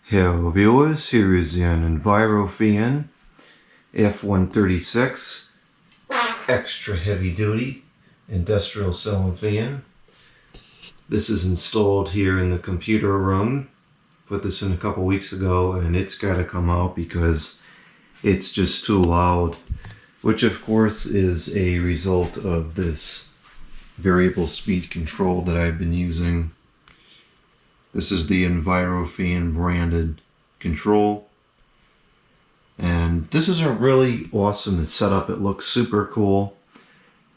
Hello viewers, here is an Envirofan F136 extra heavy duty industrial ceiling fan. This is installed here in the computer room. Put this in a couple weeks ago and it's got to come out because it's just too loud, which of course is a result of this variable speed control that I've been using. This is the Envirofan-branded control. And this is a really awesome setup. It looks super cool.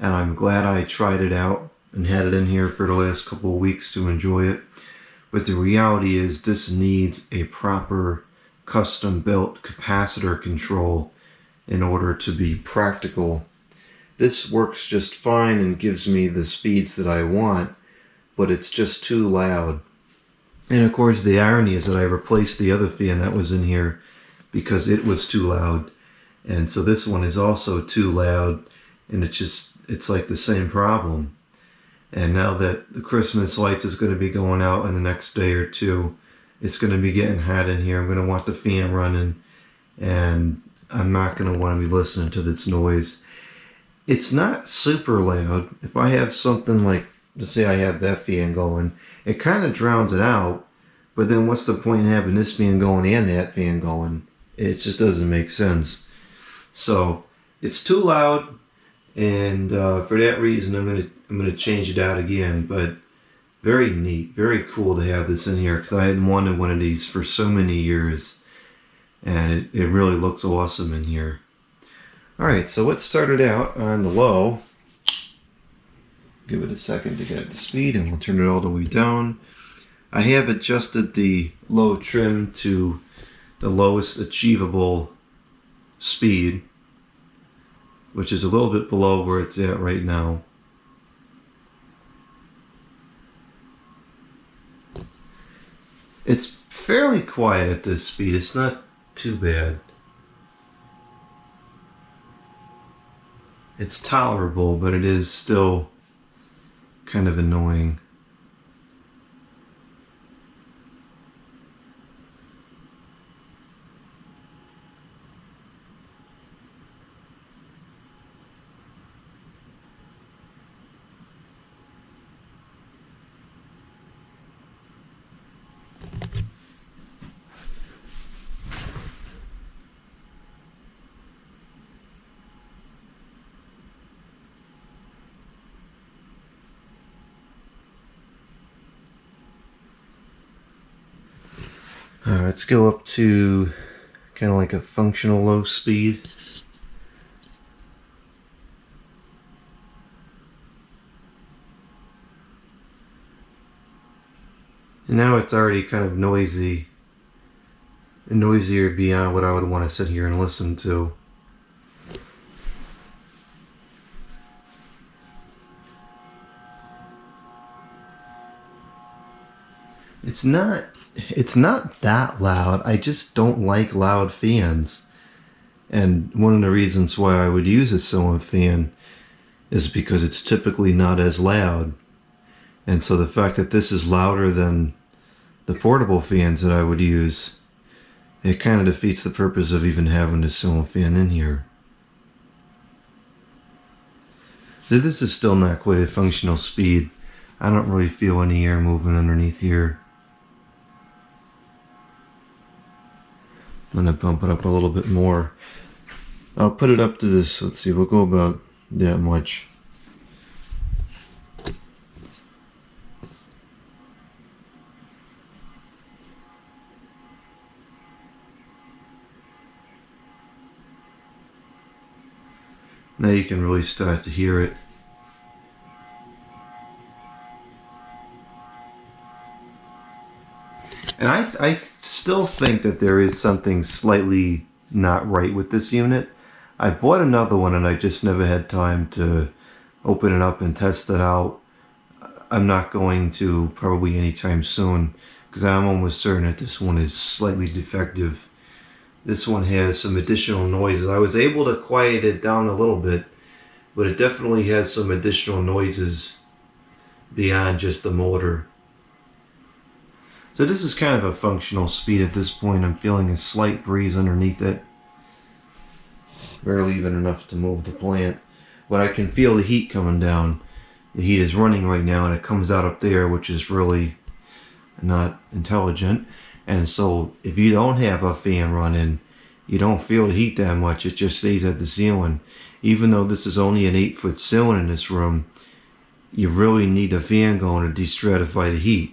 And I'm glad I tried it out and had it in here for the last couple of weeks to enjoy it. But the reality is this needs a proper custom built capacitor control in order to be practical. This works just fine and gives me the speeds that I want, but it's just too loud. And of course the irony is that I replaced the other fan that was in here because it was too loud. And so this one is also too loud, and it's like the same problem. And now that the Christmas lights is going to be going out in the next day or two, it's going to be getting hot in here. I'm going to want the fan running, and I'm not going to want to be listening to this noise. It's not super loud. If I have something like, let's say I have that fan going, it kind of drowns it out, but then what's the point in having this fan going and that fan going? It just doesn't make sense. So it's too loud, and for that reason I'm gonna change it out again. But very neat, very cool to have this in here because I had wanted one of these for so many years, and it really looks awesome in here. Alright, so let's start it out on the low. Give it a second to get up to speed, and we'll turn it all the way down. I have adjusted the low trim to the lowest achievable speed, which is a little bit below where it's at right now. It's fairly quiet at this speed. It's not too bad. It's tolerable, but it is still kind of annoying. Let's go up to kind of like a functional low speed. And now it's already kind of noisy, and noisier beyond what I would want to sit here and listen to. It's not that loud. I just don't like loud fans. And one of the reasons why I would use a ceiling fan is because it's typically not as loud. And so the fact that this is louder than the portable fans that I would use, it kind of defeats the purpose of even having a ceiling fan in here. So this is still not quite a functional speed. I don't really feel any air moving underneath here. I'm going to bump it up a little bit more. I'll put it up to this. Let's see, we'll go about that much. Now you can really start to hear it. And I still think that there is something slightly not right with this unit. I bought another one and I just never had time to open it up and test it out. I'm not going to probably anytime soon because I'm almost certain that this one is slightly defective. This one has some additional noises. I was able to quiet it down a little bit, but it definitely has some additional noises beyond just the motor. So this is kind of a functional speed at this point. I'm feeling a slight breeze underneath it. Barely even enough to move the plant. But I can feel the heat coming down. The heat is running right now and it comes out up there, which is really not intelligent. And so if you don't have a fan running, you don't feel the heat that much. It just stays at the ceiling. Even though this is only an 8-foot ceiling in this room, you really need a fan going to destratify the heat.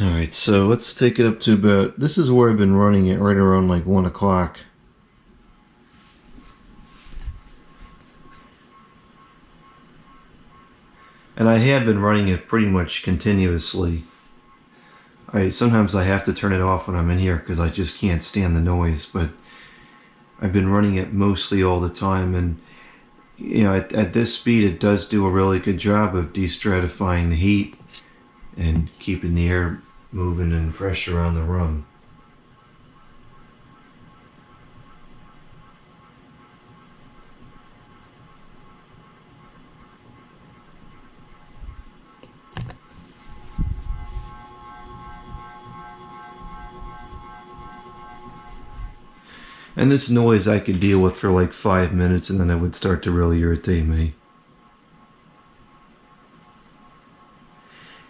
Alright, so let's take it up to about, this is where I've been running it right around like 1 o'clock. And I have been running it pretty much continuously. Sometimes I have to turn it off when I'm in here because I just can't stand the noise, but I've been running it mostly all the time, and you know, at this speed it does do a really good job of destratifying the heat and keeping the air moving and fresh around the room. And this noise I could deal with for like 5 minutes and then it would start to really irritate me.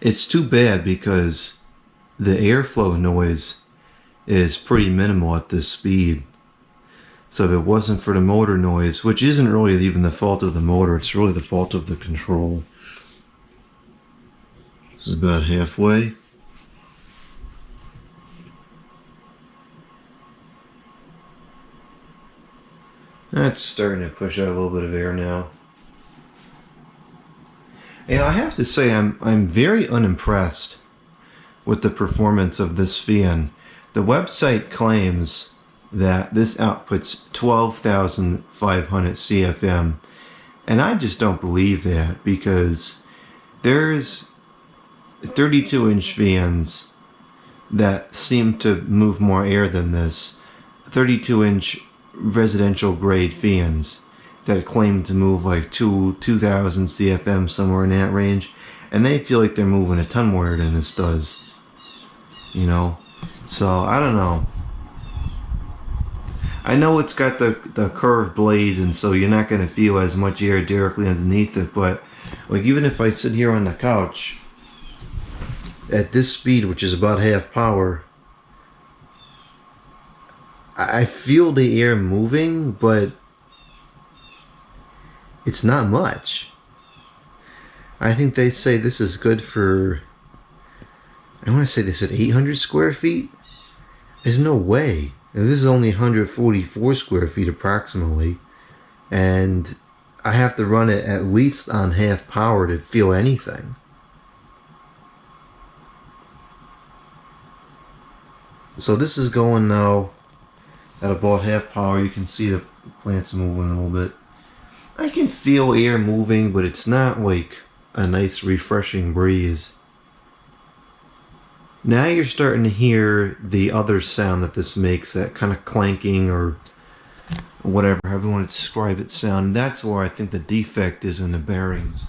It's too bad because the airflow noise is pretty minimal at this speed. So if it wasn't for the motor noise, which isn't really even the fault of the motor, it's really the fault of the control. This is about halfway. That's starting to push out a little bit of air now. And I have to say I'm very unimpressed with the performance of this fan. The website claims that this outputs 12,500 CFM, and I just don't believe that because there's 32-inch fans that seem to move more air than this. 32-inch residential grade fans that claim to move like 2,000 CFM, somewhere in that range, and they feel like they're moving a ton more air than this does. You know, so I don't know. I know it's got the curved blades, and so you're not going to feel as much air directly underneath it, but like even if I sit here on the couch at this speed, which is about half power, I feel the air moving, but it's not much. I think they say this is good for, I want to say they said 800 square feet. There's no way. This is only 144 square feet approximately, and I have to run it at least on half power to feel anything. So this is going now at about half power. You can see the plants moving a little bit. I can feel air moving, but it's not like a nice refreshing breeze. Now you're starting to hear the other sound that this makes, that kind of clanking or whatever, however you want to describe it sound. That's where I think the defect is in the bearings.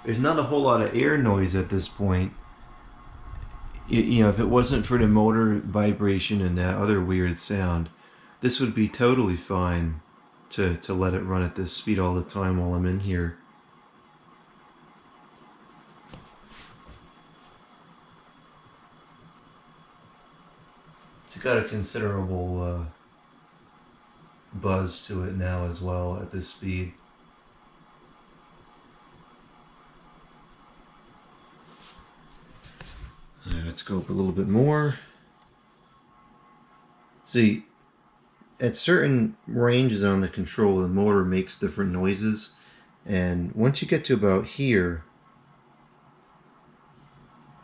There's not a whole lot of air noise at this point. You know, if it wasn't for the motor vibration and that other weird sound, this would be totally fine to let it run at this speed all the time while I'm in here. It's got a considerable buzz to it now as well at this speed. Let's go up a little bit more. See, at certain ranges on the control, the motor makes different noises, and once you get to about here,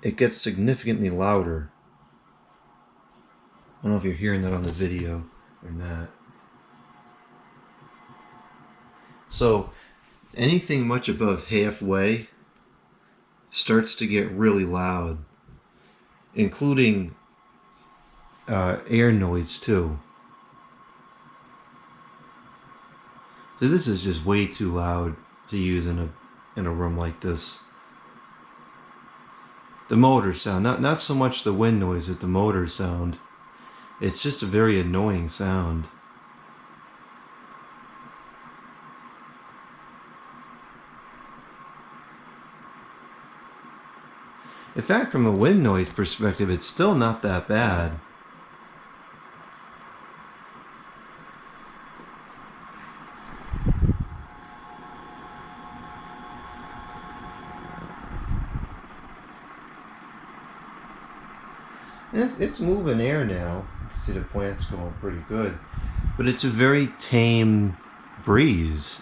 it gets significantly louder. I don't know if you're hearing that on the video or not. So anything much above halfway starts to get really loud, including air noise too. So this is just way too loud to use in a room like this. The motor sound, not so much the wind noise, but the motor sound. It's just a very annoying sound. In fact, from a wind noise perspective, it's still not that bad. It's moving air now. See, the plant's going pretty good. But it's a very tame breeze.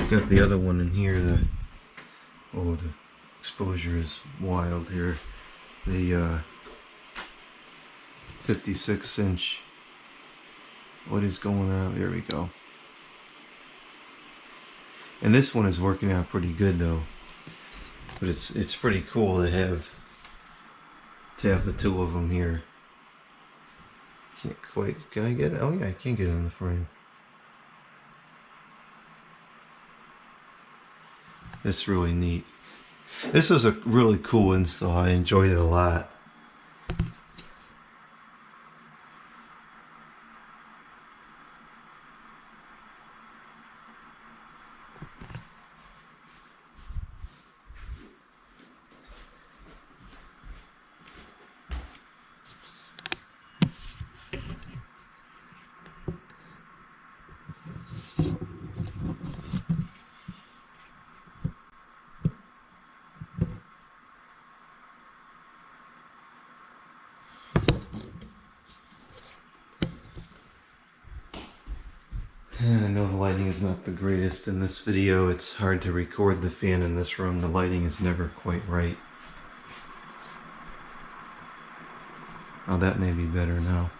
Got the other one in here. The exposure is wild here. The 56-inch. What is going on? There we go. And this one is working out pretty good though. But it's pretty cool to have the two of them here. Can't quite. Can I get it? Oh yeah, I can get it in the frame. It's really neat. This was a really cool install. I enjoyed it a lot. I know the lighting is not the greatest in this video. It's hard to record the fan in this room. The lighting is never quite right. Oh, that may be better now.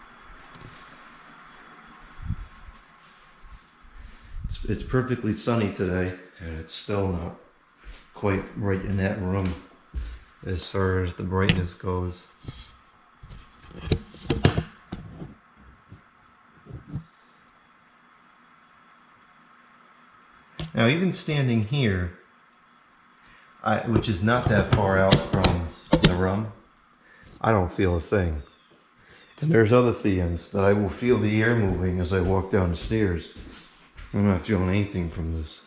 It's perfectly sunny today, and it's still not quite right in that room as far as the brightness goes. Now, even standing here, which is not that far out from the room, I don't feel a thing. And there's other fans that I will feel the air moving as I walk down the stairs. I'm not feeling anything from this.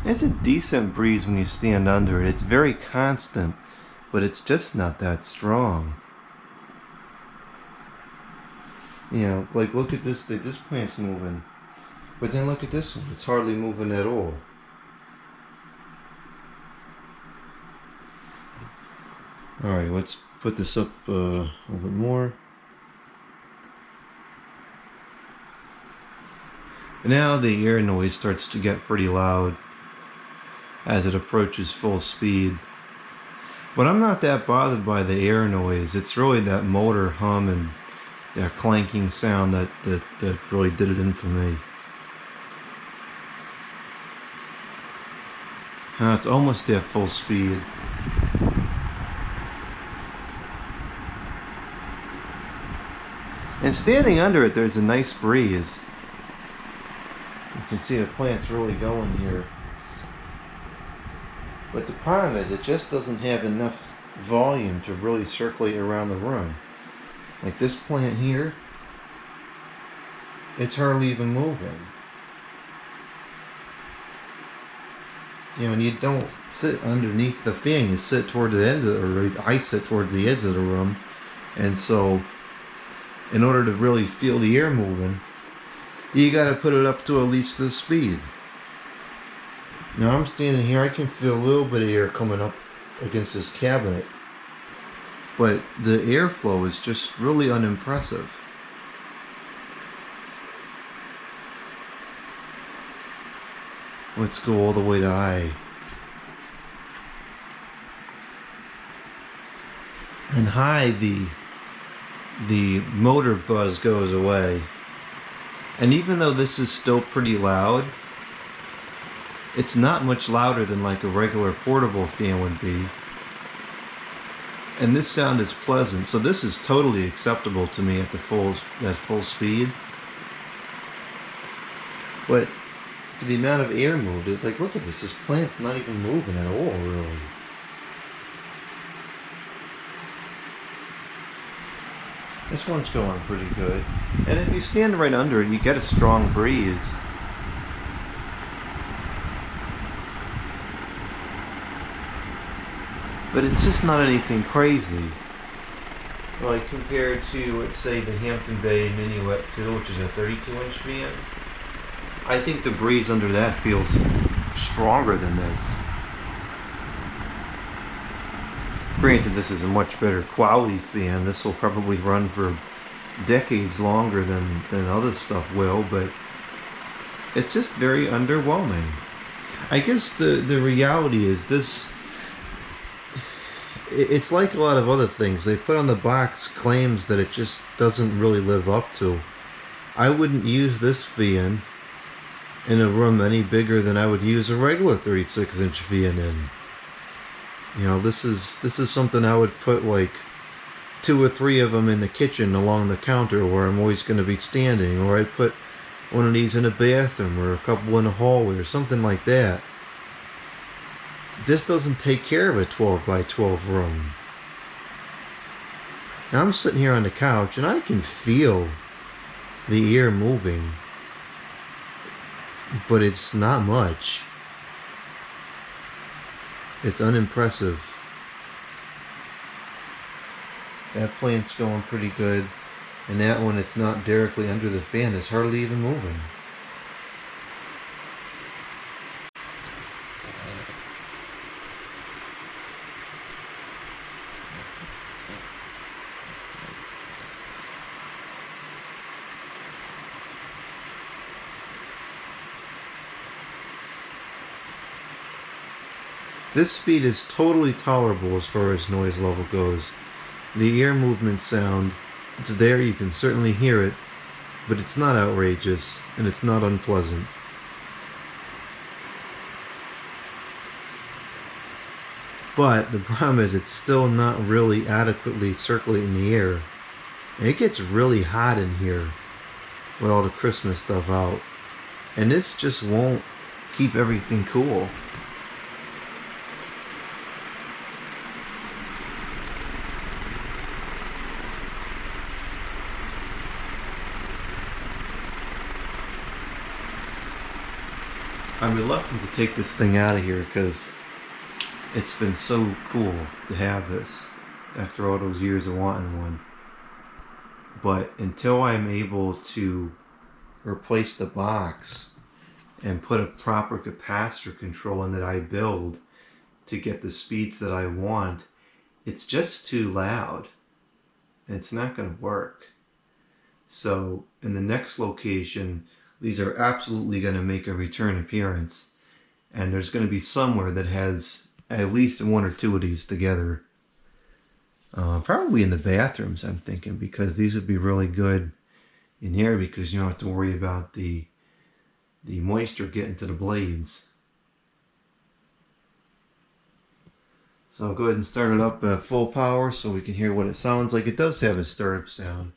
It's a decent breeze when you stand under it. It's very constant, but it's just not that strong. You know, like look at this, this plant's moving. But then look at this one, it's hardly moving at all. Alright, let's put this up a little bit more. Now the air noise starts to get pretty loud as it approaches full speed. But I'm not that bothered by the air noise. It's really that motor hum and that clanking sound that really did it in for me. It's almost at full speed. And standing under it, there's a nice breeze. You can see the plant's really going here. But the problem is it just doesn't have enough volume to really circulate around the room. Like this plant here, it's hardly even moving. You know, and you don't sit underneath the fan. You sit toward the end of, or I sit towards the edge of the room, and so in order to really feel the air moving, you got to put it up to at least this speed. Now I'm standing here, I can feel a little bit of air coming up against this cabinet, but the airflow is just really unimpressive. Let's go all the way to high. And high, the motor buzz goes away. And even though this is still pretty loud, it's not much louder than like a regular portable fan would be. And this sound is pleasant, so this is totally acceptable to me at full speed. But for the amount of air moved, it's like, look at this plant's not even moving at all, really. This one's going pretty good. And if you stand right under it, you get a strong breeze. But it's just not anything crazy. Like compared to, let's say, the Hampton Bay Minuet 2, which is a 32-inch fan. I think the breeze under that feels stronger than this. Granted, this is a much better quality fan. This will probably run for decades longer than other stuff will, but it's just very underwhelming. I guess the reality is this, it's like a lot of other things. They put on the box claims that it just doesn't really live up to. I wouldn't use this fan in a room any bigger than I would use a regular 36-inch fan in. You know, this is something I would put like 2 or 3 of them in the kitchen along the counter where I'm always going to be standing, or I'd put one of these in a bathroom or a couple in a hallway or something like that. This doesn't take care of a 12 by 12 room. Now I'm sitting here on the couch and I can feel the air moving, but it's not much. It's unimpressive. That plant's going pretty good, and that one, it's not directly under the fan, it's hardly even moving. This speed is totally tolerable as far as noise level goes. The air movement sound, it's there, you can certainly hear it, but it's not outrageous, and it's not unpleasant. But the problem is it's still not really adequately circulating the air. And it gets really hot in here with all the Christmas stuff out. And this just won't keep everything cool. I'm reluctant to take this thing out of here because it's been so cool to have this after all those years of wanting one. But until I'm able to replace the box and put a proper capacitor control in that I build to get the speeds that I want, it's just too loud. It's not going to work. So in the next location, these are absolutely going to make a return appearance. And there's going to be somewhere that has at least 1 or 2 of these together. Probably in the bathrooms, I'm thinking, because these would be really good in here because you don't have to worry about the moisture getting to the blades. So I'll go ahead and start it up at full power so we can hear what it sounds like. It does have a startup sound.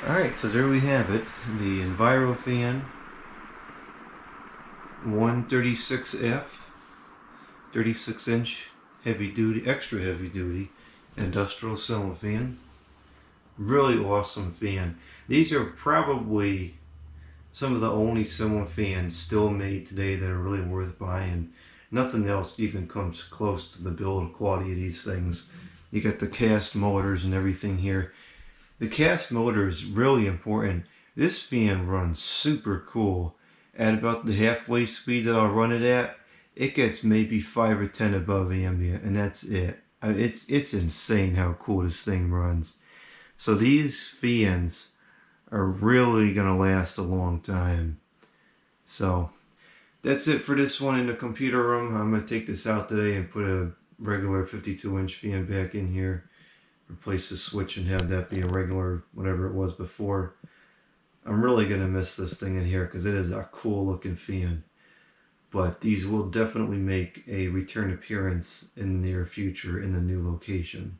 Alright, so there we have it. The Envirofan 136F, 36-inch heavy duty, extra heavy duty industrial ceiling fan. Really awesome fan. These are probably some of the only ceiling fans still made today that are really worth buying. Nothing else even comes close to the build quality of these things. You got the cast motors and everything here. The cast motor is really important. This fan runs super cool. At about the halfway speed that I'll run it at, it gets maybe 5 or 10 above ambient, and that's it. It's insane how cool this thing runs. So these fans are really gonna last a long time. So that's it for this one in the computer room. I'm gonna take this out today and put a regular 52-inch fan back in here. Replace the switch and have that be a regular whatever it was before. I'm really going to miss this thing in here because it is a cool looking fan. But these will definitely make a return appearance in the near future in the new location.